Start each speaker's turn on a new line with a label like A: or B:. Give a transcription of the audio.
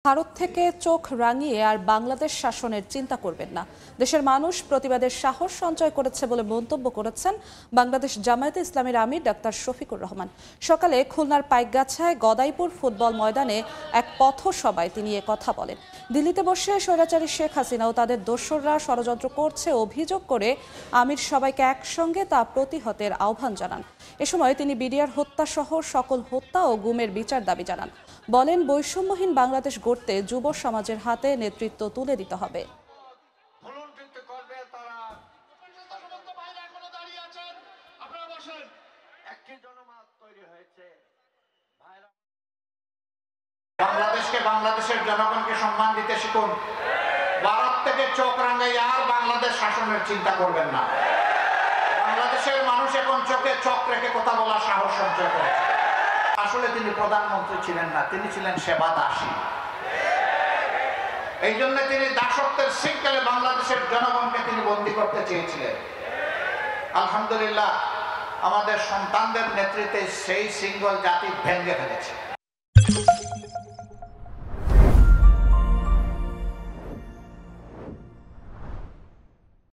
A: ভারত থেকে চোখ রাঙিয়ে আর বাংলাদেশ শাসনের চিন্তা করবেন না। দেশের মানুষ প্রতিবাদের সাহস সঞ্চয় করেছে বলে মন্তব্য করেছেন বাংলাদেশ জামায়াতে ইসলামীর আমির ডাক্তার শফিকুর রহমান। সকালে খুলনার পাইকগাছায় গদাইপুর ফুটবল ময়দানে এক পথসভায় তিনি কথা বলেন। দিল্লিতে বসে স্বৈরাচারী শেখ হাসিনা ও তাদের দোসররা ষড়যন্ত্র করছে অভিযোগ করে আমির সবাইকে একসঙ্গে তা প্রতিহতের আহ্বান জানান। এ সময় তিনি বিডিআর হত্যা সহ সকল হত্যা ও গুমের বিচার দাবি জানান। বলেন, বৈষম্যহীন বাংলাদেশ গড়তে যুব সমাজের হাতে নেতৃত্ব তুলে দিতে হবে।
B: বাংলাদেশকে, বাংলাদেশের জনগণকে সম্মান দিতে শিখুন। ভারত থেকে চোখ রাঙাই আর বাংলাদেশ শাসনের চিন্তা করবেন না। বাংলাদেশের মানুষ এখন চোখে চোখ রেখে কথা বলার সাহস সঞ্চয় করেছে। আসলে তিনি প্রধানমন্ত্রী ছিলেন না, তিনি ছিলেন সেবা দাসী। এই জন্য তিনি দাসত্বের শৃঙ্খলে বাংলাদেশের জনগণকে তিনি বন্দী করতে চেয়েছিলেন। আলহামদুলিল্লাহ, আমাদের সন্তানদের নেতৃত্বে সেই শৃঙ্খল জাতি ভেঙে ফেলেছে।